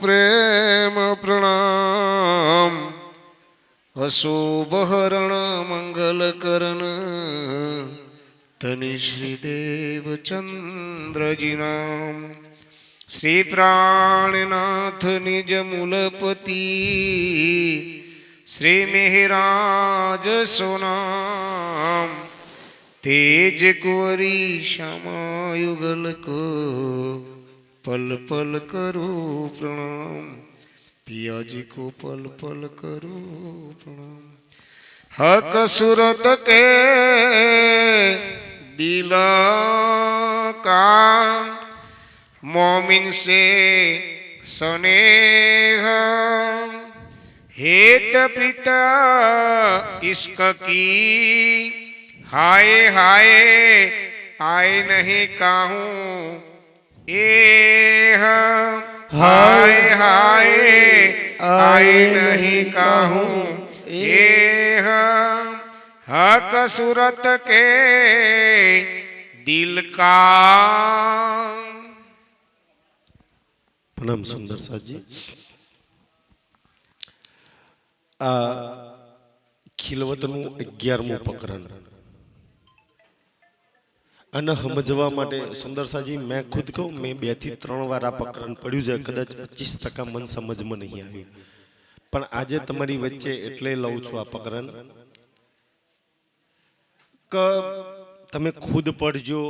प्रेम प्रणाम। अशोभहरण मंगल करण तनि श्रीदेव चंद्रजी नाम। श्री प्राणनाथ निज मूलपति श्री मेहराज सोनाम। तेज कुंवरी श्यामायुगल को पल पल करो प्रणाम। पिया जी को पल पल करो प्रणाम। हक सूरत के दिला का मोमिन से स्नेह हेत पिता इश्क की हाय हाय आए नहीं काहूँ ए हाय हाय आए नहीं काहूँ ए हक सूरत के दिल का। प्रणाम सुंदर साथ जी। आ खिलवतનું 11મું પ્રકરણ અને સમજવા માટે સુંદર સાજી મેં ખુદ કહું મેં 2 થી 3 વાર આ પ્રકરણ પડ્યું છે, કદાચ 25% મન સમજમાં નહીં આવ્યું, પણ આજે તમારી વચ્ચે એટલે લઉં છું આ પ્રકરણ કે તમે ખુદ પડજો.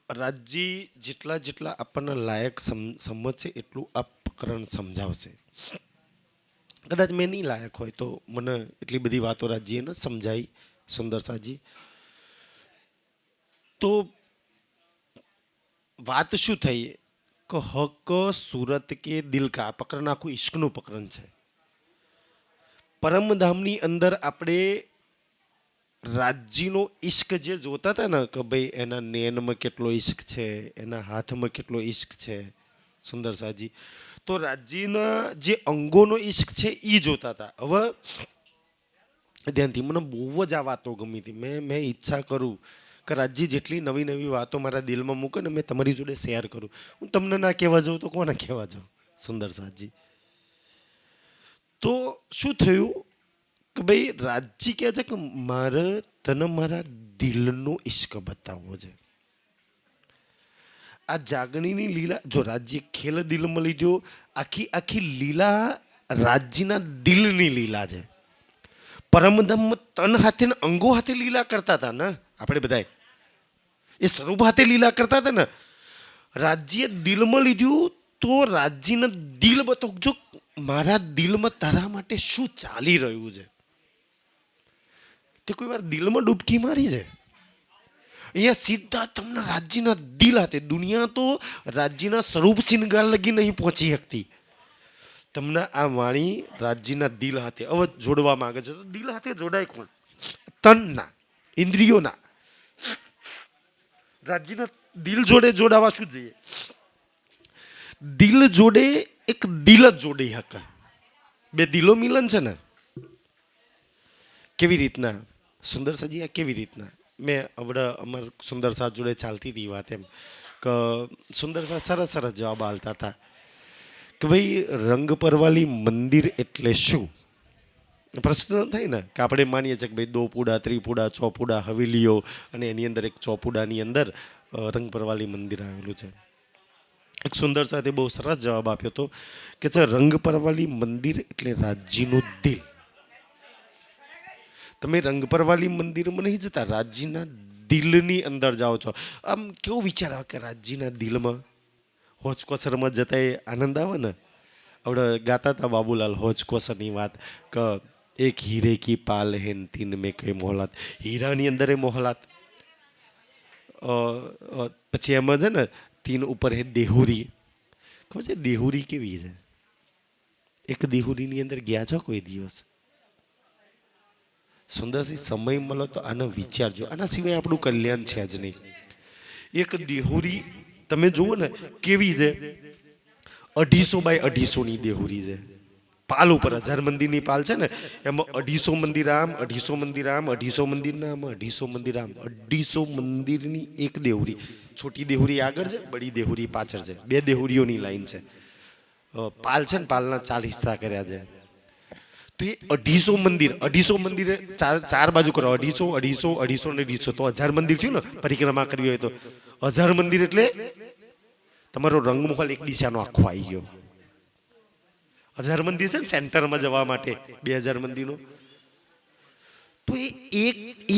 રાજજી જેટલા જેટલા આપણને લાયક સમજશે એટલું આ પ્રકરણ સમજાવશે. કદાચ મેં નહીં લાયક હોય તો મને એટલી બધી વાતો રાજજીએ ને સમજાઈ સુંદર સાજી. તો વાત શું થઈ કે હક સુરત કે દિલ કા પ્રકરણ આખું ઈશ્કનું પ્રકરણ છે. પરમધામની અંદર આપણે રાજજીનો ઈશ્ક જે જોતા હતા ને કે ભાઈ એના નયનમાં કેટલો ઈશ્ક છે, એના હાથમાં કેટલો ઈશ્ક છે સુંદર સાજી, તો રાજજીના જે અંગોનો ઈશ્ક છે એ જોતા હતા. હવે ધ્યાનથી મને બહુ જ આ વાતો ગમી હતી. મેં ઈચ્છા કરું કે રાજજી જેટલી નવી નવી વાતો મારા દિલમાં મૂકે ને મેં તમારી જોડે શેર કરું. હું તમને ના કહેવા જાઉં તો કોને કહેવા જાઉં સુંદર સાજી. તો શું થયું કે ભાઈ રાજજી કહે છે કે મારે તને મારા દિલનો ઈશ્ક બતાવવો છે. આ જાગણીની લીલા જો રાજ્ય ખેલ દિલમાં લીધો, આખી આખી લીલા રાજ્યના દિલની લીલા છે. પરમધામ તન હાથે ને અંગો હાથે લીલા કરતા હતા ને આપણે બધા એ સ્વરૂપ હાથે લીલા કરતા હતા ને. રાજ્ય દિલમાં લીધું તો રાજ્યના દિલ બતાવજો મારા દિલમાં તારા માટે શું ચાલી રહ્યું છે. તે કોઈ વાર દિલમાં ડૂબકી મારી છે? અહીંયા સીધા તમને રાજ્યના દિલ હાથે, દુનિયા તો રાજ્યના સ્વરૂપ શિંગાર લગી નહીં પહોંચી શકતી. તમને આ વાણી રાજ્યના દિલ હાથે હવે જોડવા માંગે છે. તો દિલ હાથે જોડાય કોણ? તનના, ઇન્દ્રિયોના. રાજ્યના દિલ જોડે જોડાવા શું જોઈએ? દિલ જોડે એક દિલ જ જોડી શકે. બે દિલો મિલન છે ને. કેવી રીતના સુંદર સાજી? આ કેવી રીતના? મેં હમણાં અમાર સુંદર સાથ જોડે ચાલતી હતી વાત એમ કે સુંદર સાથ સરસ સરસ જવાબ આલતા હતા કે ભાઈ રંગ પરવાલી મંદિર એટલે શું? પ્રશ્ન થાય ને કે આપણે માનીએ છીએ કે ભાઈ 2 પૂડા 3 પૂડા 6 પૂડા હવેલીઓ અને એની અંદર એક 6 પૂડાની અંદર રંગ પરવાલી મંદિર આવેલું છે. એક સુંદર સાથે બહુ સરસ જવાબ આપ્યો હતો કે રંગ પરવાલી મંદિર એટલે રાજ્યનું દિલ. તમે રંગ પરવાલી મંદિરમાં નહીં જતા, રાજ્યના દિલની અંદર જાઓ છો. આમ કેવો વિચાર આવે કે રાજ્યના દિલમાં હોચકોસરમાં જતા એ આનંદ આવે ને. આપણે ગાતા હતા બાબુલાલ હોચકોસરની વાત કે એક હીરે કી પાલ હેન તીન મેં કઈ મોહલાત. હીરાની અંદર એ મોહલાત, પછી એમાં છે ને તીન ઉપર હે દેહુરી. ખબર છે દેહુરી કેવી છે? એક દેહુરીની અંદર ગયા છો કોઈ દિવસ? સુંદરસિંહ સમય મળો તો આનો વિચારજો. આના સિવાય આપણું કલ્યાણ છે જ નહીં. એક દેહુરી તમે જુઓ ને કેવી છે, 250 બાય 250ની દેહુરી છે. પાલ ઉપર 1000 મંદિરની પાલ છે ને એમાં 250 મંદિર આમ, 250 મંદિર આમ, 250 મંદિર ના આમ, 250 મંદિર આમ, 250 મંદિરની એક દેહુરી. છોટી દેહુરી આગળ છે, બડી દેહુરી પાછળ છે. 2 દેહુરીઓની લાઈન છે. પાલ છે ને પાલના 40 હિસ્સા કર્યા છે. તો એ 250 મંદિર ચાર બાજુ કરો, 250 ને 150 તો 1000 મંદિર થયું ને. પરિક્રમા કરવી હોય તો 1000 મંદિર એટલે તમારો રંગમહલ એક દિશાનો આખો આવી ગયો. 1000 મંદિર છે ને સેન્ટરમાં જવા માટે 2000 મંદિરનો. તો એ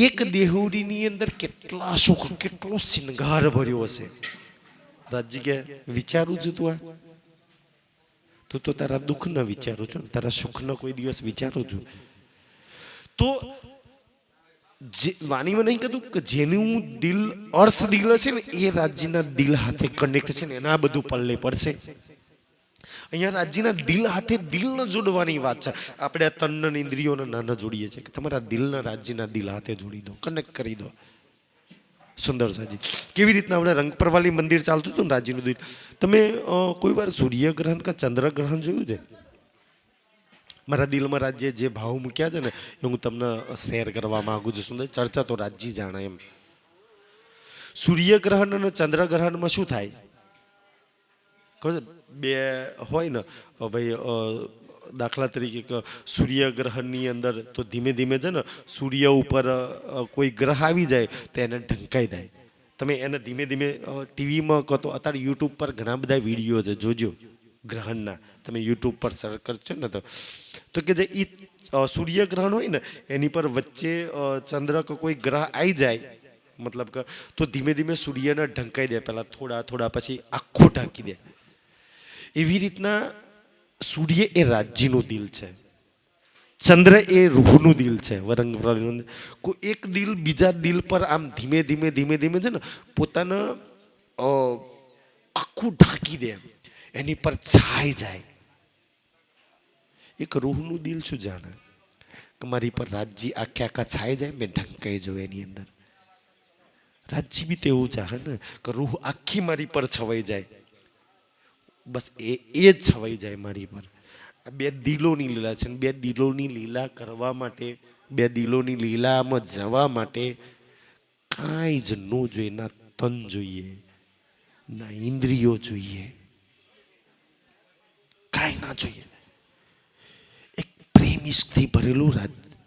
એક દેહુરીની અંદર કેટલા સુખ, કેટલો શિંગાર ભર્યો હશે. રાજજી કે વિચારું છું તું તું તો તારા દુઃખ ન વિચારું છું, તારા સુખ ન કોઈ દિવસ વિચારું છું. તો વાણીમાં નહીં કીધું કે જેનું દિલ અર્થ દિલ છે ને એ રાજ્યના દિલ હાથે કનેક્ટ છે ને એના બધું પલ્લે પડશે. અહીંયા રાજ્યના દિલ હાથે દિલને જોડવાની વાત છે. આપણે આ તન ઇન્દ્રિયોને નાના જોડીએ છીએ કે તમારા દિલના રાજ્યના દિલ હાથે જોડી દો, કનેક્ટ કરી દો. સુંદર સાજી કેવી રીતના આપણે રંગપરવાલી મંદિર ચાલતું હતું ને રાજ્યનું દિલ. તમે કોઈ વાર સૂર્યગ્રહણ કે ચંદ્રગ્રહણ જોયું છે? મારા દિલમાં રાજ્ય જે ભાવ મૂક્યા છે ને એ હું તમને શેર કરવા માંગુ છું. સુંદર ચર્ચા તો રાજ્ય જાણે એમ. સૂર્યગ્રહણ અને ચંદ્રગ્રહણમાં શું થાય? બે હોય ને ભાઈ, દાખલા તરીકે સૂર્યગ્રહણની અંદર તો ધીમે ધીમે છે ને સૂર્ય ઉપર કોઈ ગ્રહ આવી જાય તો એને ઢંકાઈ જાય. તમે એને ધીમે ધીમે ટીવીમાં કહો તો અત્યારે યુટ્યુબ પર ઘણા બધા વિડીયો છે, જોજો ગ્રહણના. તમે યુટ્યુબ પર સર્ચ કરશો ને તો કે જે એ સૂર્યગ્રહણ હોય ને એની પર વચ્ચે ચંદ્ર કે કોઈ ગ્રહ આવી જાય, મતલબ કે તો ધીમે ધીમે સૂર્યને ઢંકાઈ દે. પહેલાં થોડા પછી આખું ઢાંકી દે. એવી રીતના સૂર્ય એ રાજ્યનું દિલ છે, ચંદ્ર એ રૂહનું દિલ છે. વરંગ કોઈ એક દિલ બીજા દિલ પર આમ ધીમે ધીમે છે ને પોતાને આખું ઢાંકી દે, એની પર છાઈ જાય. એક રૂહનું દિલ શું જાણે કે મારી પર રાજ્ય આખા છાઈ જાય, મેં ઢંકાઈ જાઉં એની અંદર. રાજ્ય બી તો એવું ચાહે ને કે રૂહ આખી મારી પર છવાઈ જાય, બસ એ જ છવાઈ જાય મારી પર. આ બે દિલોની લીલા છે. બે દિલોની લીલા કરવા માટે, બે દિલોની લીલામાં જવા માટે કાંઈ જ ન જોઈએ. ના તન જોઈએ, ના ઇન્દ્રિયો જોઈએ, કાંઈ ના જોઈએ. એક પ્રેમ ઇશ્કથી ભરેલું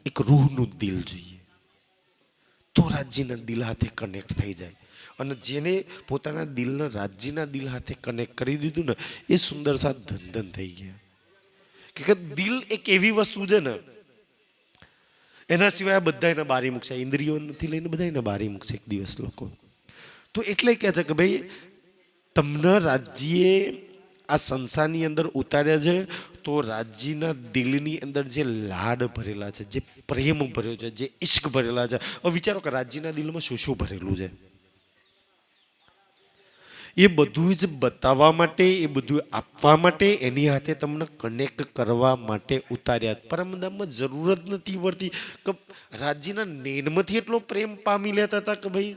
એક રૂહનું દિલ જોઈએ. તો રાજ્યના દિલ હાથે કનેક્ટ થઈ જાય. અને જેને પોતાના દિલના રાજ્યના દિલ હાથે કનેક્ટ કરી દીધું ને એ સુંદર સાથ ધન થઈ ગયા. કે દિલ એક એવી વસ્તુ છે ને એના સિવાય બધા એને બારી મૂકશે. ઇન્દ્રિયો નથી લઈને બધા એને બારી મૂકશે એક દિવસ લોકો. તો એટલે કહે છે કે ભાઈ તમને રાજ્યે આ સંસારની અંદર ઉતાર્યા છે તો રાજ્યના દિલની અંદર જે લાડ ભરેલા છે, જે પ્રેમ ભર્યો છે, જે ઇશ્ક ભરેલા છે. હવે વિચારો કે રાજ્યના દિલમાં શું શું ભરેલું છે. એ બધું જ બતાવવા માટે, એ બધું આપવા માટે, એની હાથે તમને કનેક્ટ કરવા માટે ઉતાર્યા. પરમધામમાં જરૂર જ નથી પડતી કે રાજ્યના નેનમાંથી એટલો પ્રેમ પામી લેતા હતા કે ભાઈ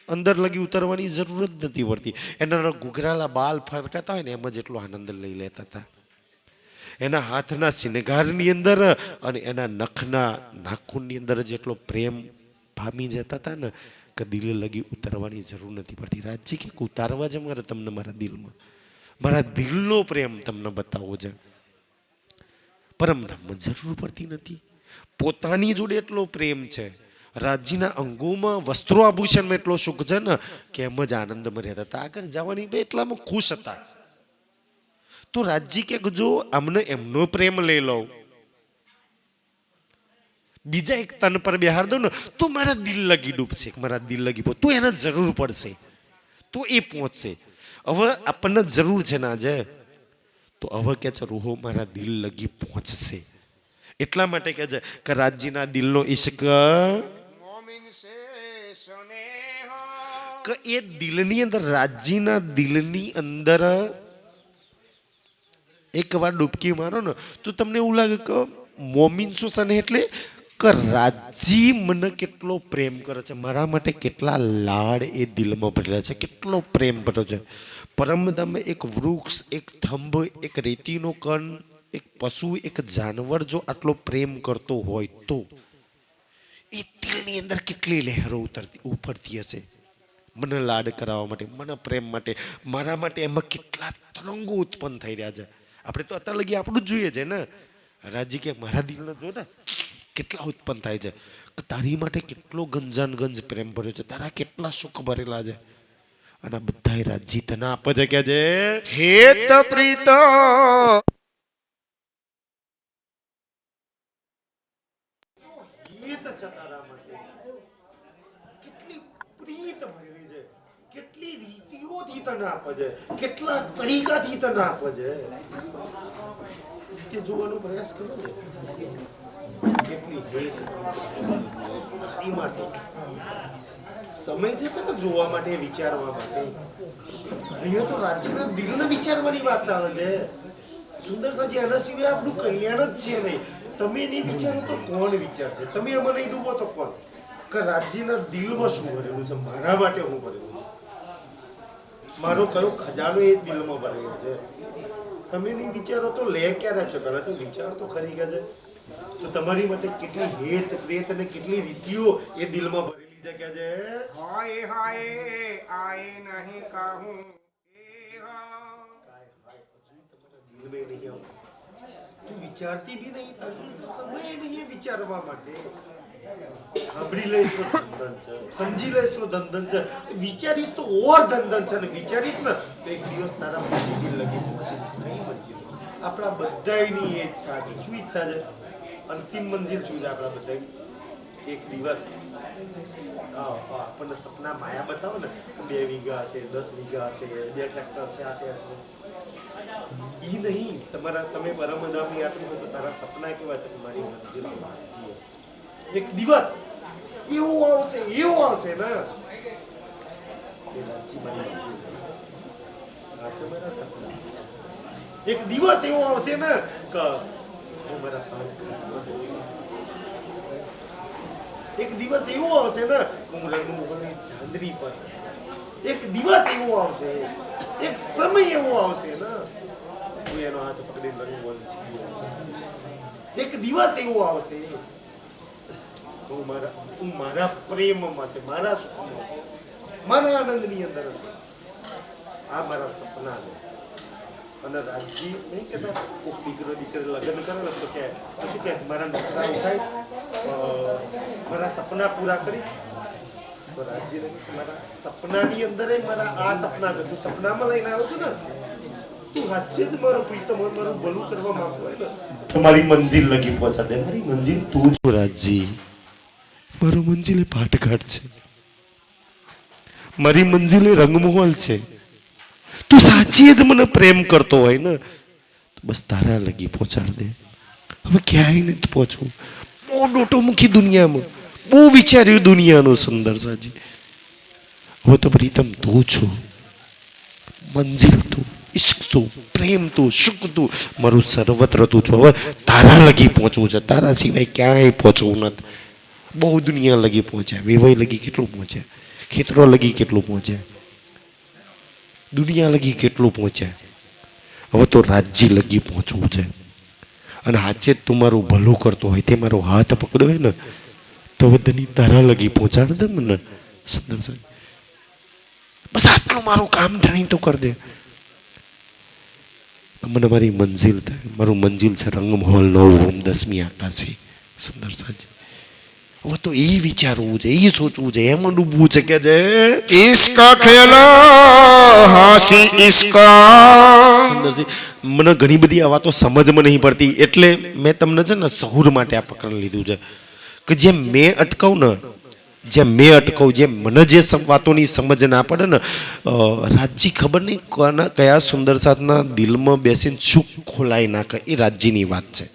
અંદર લગી ઉતરવાની જરૂર જ નથી પડતી. એના ઘૂઘરાલા બાલ ફરકાતા હોય ને એમ જ એટલો આનંદ લઈ લેતા હતા. એના હાથના શિંગારની અંદર અને એના નખના નાખૂનની અંદર જ એટલો પ્રેમ પામી જતા હતા ને કે દિલ લગી ઉતારવાની જરૂર નથી પડતી. રાજ્ય કે ઉતારવા જ મારે તમને મારા દિલમાં, મારા દિલનો પ્રેમ તમને બતાવવો છે. પરમધામમાં જરૂર પડતી નથી. પોતાની જોડે એટલો પ્રેમ છે. રાજ્યના અંગોમાં વસ્ત્રો આભૂષણમાં એટલો સુખ છે ને કે એમ જ આનંદમાં રહેતા હતા. આગળ જવાની બે એટલામાં ખુશ હતા. તો રાજ્ય કે જો અમને એમનો પ્રેમ લઈ લઉં, બીજા એક તન પર બેહાર દો ને તો મારા દિલ લગી ડૂબશે, મારા દિલ લગી તો એને જરૂર પડશે, તો એ પહોંચશે. હવે આપણને જરૂર છે ને આજે, તો હવે કે છે રૂહો મારા દિલ લગી પહોંચશે. એટલા માટે કે છે કે રાજ્યના દિલનો ઈશ્ક કે એ દિલની અંદર, રાજ્યના દિલની અંદર એક વાર ડૂબકી મારો ને તો તમને એવું લાગે કે મોમીન શું સને એટલે કે રાજ્ય મને કેટલો પ્રેમ કરે છે, મારા માટે કેટલા લાડ એ દિલમાં ભરેલા છે, કેટલો પ્રેમ ભર્યો છે. પરમધામ એક વૃક્ષ, એક થંભ, એક રેતીનો કણ, એક પશુ, એક જાનવર જો આટલો પ્રેમ કરતો હોય તો એ દિલની અંદર કેટલી લહેરો ઉપરતી હશે. મને લાડ કરાવવા માટે, મને પ્રેમ માટે, મારા માટે એમાં કેટલા તરંગો ઉત્પન્ન થઈ રહ્યા છે. આપણે તો અત્યારે લગી આપણું જ જોઈએ છે ને. રાજજી કે મારા દિલનો જો ને કેટલા ઉત્પન્ન થાય છે કે તારી માટે કેટલો ગંજાન ગંજ પ્રેમ ભર્યો છે, તારા કેટલા સુખ ભરેલા છે, અને આ બધાય રાજજી તને આપે છે કે છે હેત પ્રીત હિત છે તારા માટે. કેટલી પ્રીત ભરેલી છે, કેટલી રીતિઓથી તને આપે છે, કેટલા તરીકાથી તને આપે છે કે જોવાનો પ્રયાસ કરો ને. કેટલી હેત તારી માટે સમય છે તને જોવા માટે, વિચારવા માટે. અહીંયા તો રાજ્યના દિલને વિચારવાની વાત ચાલે છે. સુંદર સાજી આના સિવાય આપણું કલ્યાણ જ છે નહીં. તમે નહીં વિચારો તો કોણ વિચારશે? તમે એમાં નહીં ડૂબો તો કોણ? કે રાજ્યના દિલમાં શું ભરેલું છે, મારા માટે હું ભરેલું છે, મારો કયો ખજાનો એ દિલમાં ભરેલો છે. તમે નહીં વિચારો તો લે ક્યારે છો? પહેલા તો વિચાર તો ખરી ગયા છે. તો તમારી માટે કેટલી હેત પ્રેત અને કેટલી રીતિઓ એ દિલમાં ભરેલી છે કે છે હાય હાય આય નહીં કહું એહ દિલ में नहीं आऊं, તું વિચારતી भी नहीं, તારું સમય નહીં વિચારવા માટે. સાંભળી લઈશ તો ધંધન છે, સમજી લઈશ તો ધંધન છે, વિચારીશ તો ઓર ધંધન છે, ને વિચારીશ ને તો એક દિવસ તારા મંજિલ લગી પહોંચી જઈશ. કઈ મંજિલ? આપણા બધાની એ ઈચ્છા છે. શું ઈચ્છા છે? અંતિમ મંજિલ શું છે આપણા બધાની? એક દિવસ આપણને સપના માયા બતાવો ને, 2 વીઘા છે, 10 વીઘા છે, 2 ટ્રેક્ટર છે, આ તે ઈ નહીં. તમારા તમે પરમધામની યાત્રી હો તો તારા સપના કેવા છે? મારી મંજિલ વાંચી હશે. એક દિવસ એવું આવશે ને એ રાજ્ય મારી મંજિલ હશે. આ છે મારા સપના. એક દિવસ એવો આવશે ને કે મારા એક દિવસ એવું આવશે ને કે હું રંગમોહનની ચાંદની પર હશે. એક દિવસ એવો આવશે, એક સમય એવો આવશે ને હું એનો હાથ પકડી રંગમોહન છીએ. એક દિવસ એવો આવશે હું મારા પ્રેમમાં છે, મારા સુખમાં છે, મારા આનંદની અંદર હશે. આ મારા સપના છે. અને રાજજી નહીં કહેતા કોઈક દીકરી લગ્ન કરે ને તો કે શું કહે મારા નોકરા ઉઠાઈશ, મારા સપના પૂરા કરીશ. તો રાજજી નહીં કે મારા સપનાની અંદર મારા આ સપના છે. તું સપનામાં લઈને આવ્યો છું ને, તું સાચે જ મારો પ્રીતમ હોય, મારું ભલું કરવા માંગતો હોય ને, તમારી મંજિલ લગી પહોંચા દે. મારી મંજિલ તું જ રાજજી. મારો મંજિલ એ પાટઘાટ છે, મારી મંજિલ એ રંગમહોલ છે. તું સાચી જ મને પ્રેમ કરતો હોય ને બસ તારા લગી પહોંચાડ દે. હવે ક્યાંય નથી પહોંચવું. બહુ ડોટો મૂકી દુનિયામાં, બહુ વિચાર્યું દુનિયાનું. સુંદર સાજી હવે તો પ્રીતમ તું છું, મંજિલ તું, ઇશ્ક તું, પ્રેમ તું, સુખ તું, મારું સર્વત્ર તું છું. હવે તારા લગી પહોંચવું છે, તારા સિવાય ક્યાંય પહોંચવું નથી. બહુ દુનિયા લગી પહોંચ્યા, વેવાઈ લગી કેટલું પહોંચ્યા, ખેતરો લગી કેટલું પહોંચ્યા, દુનિયા લગી કેટલું પહોંચ્યા. હવે તો રાજ્ય લગી પહોંચવું છે. અને હાચે જ તું મારું ભલું કરતો હોય, તે મારો હાથ પકડ્યો હોય ને તો બધાની તારા લગી પહોંચાડ દે મને. સુંદર સાહેબ બસ આટલું મારું કામ ધણી તો કર દે. મને મારી મંજિલ થાય. મારું મંજિલ છે રંગમહોલ 9 રૂમ 10મી આકાશી. સુંદર સાહેબ હવે તો એ વિચારવું છે, એ સોચવું છે, એમાં ડૂબવું છે કે જે ઇશ્ક ખેલ હાસી ઇશ્ક. સુંદરજી મને ઘણી બધી આ વાતો સમજમાં નહીં પડતી, એટલે મેં તમને છે ને સહુર માટે આ પકડી લીધું છે કે જેમ મેં અટકાવું ને, જેમ મેં અટકાવું, જેમ મને જે વાતોની સમજ ના પડે ને, રાજજી ખબર નહીં કયા સુંદર સાથના દિલમાં બેસીને શું ખોલાઈ નાખે એ રાજજીની વાત છે.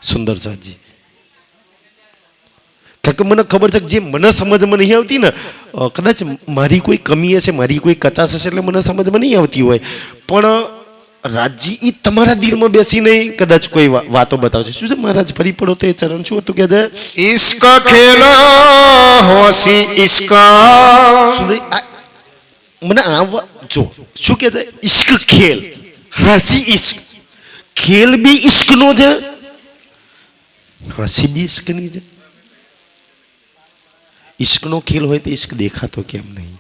સુંદર સાજી કારણ કે મને ખબર છે કે જે મને સમજમાં નહીં આવતી ને, કદાચ મારી કોઈ કમી હશે, મારી કોઈ કચાશ હશે એટલે મને સમજમાં નહીં આવતી હોય, પણ રાજજી એ તમારા દિલમાં બેસીને કદાચ કોઈ વાતો બતાવશે. શું છે મહારાજ ફરી પડો તો એ ચરણ શું હતું કે ઇશ્ક ખેલ હાસી ઇશ્ક. મને આ જો શું કે છે ઇશ્ક ખેલ હાસી ઇશ્ક. ખેલ બી ઇશ્કનો છે, હાસી બી ઇશ્કની છે. ઇશ્કનો ખેલ હોય તો ઇશ્ક દેખાતો કેમ નહીં?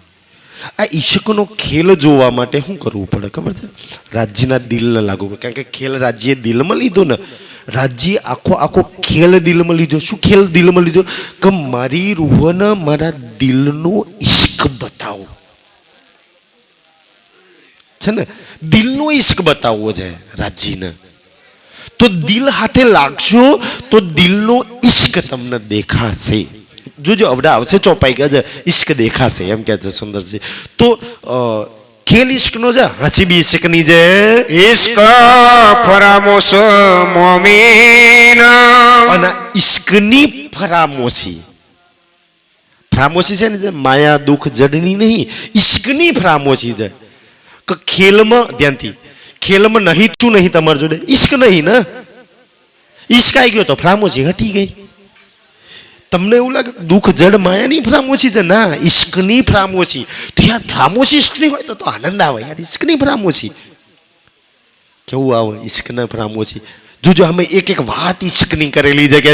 આ ઈશ્કનો ખેલ જોવા માટે શું કરવું પડે ખબર છે? રાજ્યના દિલને લાગુ પડે. કારણ કે ખેલ રાજ્યે દિલમાં લીધો ને, રાજ્ય આખો ખેલ દિલમાં લીધો. શું ખેલ દિલમાં લીધો? કે મારી રૂહને મારા દિલનો ઈશ્ક બતાવો છે ને, દિલનો ઈશ્ક બતાવવો છે રાજ્યને. તો દિલ હાથે લાગશો તો દિલનો ઈશ્ક તમને દેખાશે. જોજો અવડા આવશે ચોપાઈ ગયા છે, ઈશ્ક દેખાશે એમ કે છે સુંદરજી. તો ખેલ ઈશ્કનો છે, હાચી બી ઈશ્કની છે. ઇશ્ક ફરામોશ મોમીન. અને ઈશ્કની ફરામોશી, ફરામોશી છે ને જે માયા દુઃખ જડની નહીં, ઈશ્કની ફરામોશી છે. કે ખેલમાં ધ્યાનથી, ખેલમાં નહીં શું નહીં તમારી જોડે? ઈશ્ક નહીં ને. ઈશ્ક આવી ગયો તો ફરામોશી હટી ગઈ. તમને એવું લાગે દુઃખ જડ માયાની ફરામોશી છે? ના, ઈશ્કની ફરામોશી. તો યાર ફરામોશી ઈશ્કની હોય તો આનંદ આવે યાર. ઈશ્કની ફરામોશી કેવું આવે? ઈશ્કના ફરામોશી જોજો અમે એક વાત ઈશ્કની કરેલી છે કે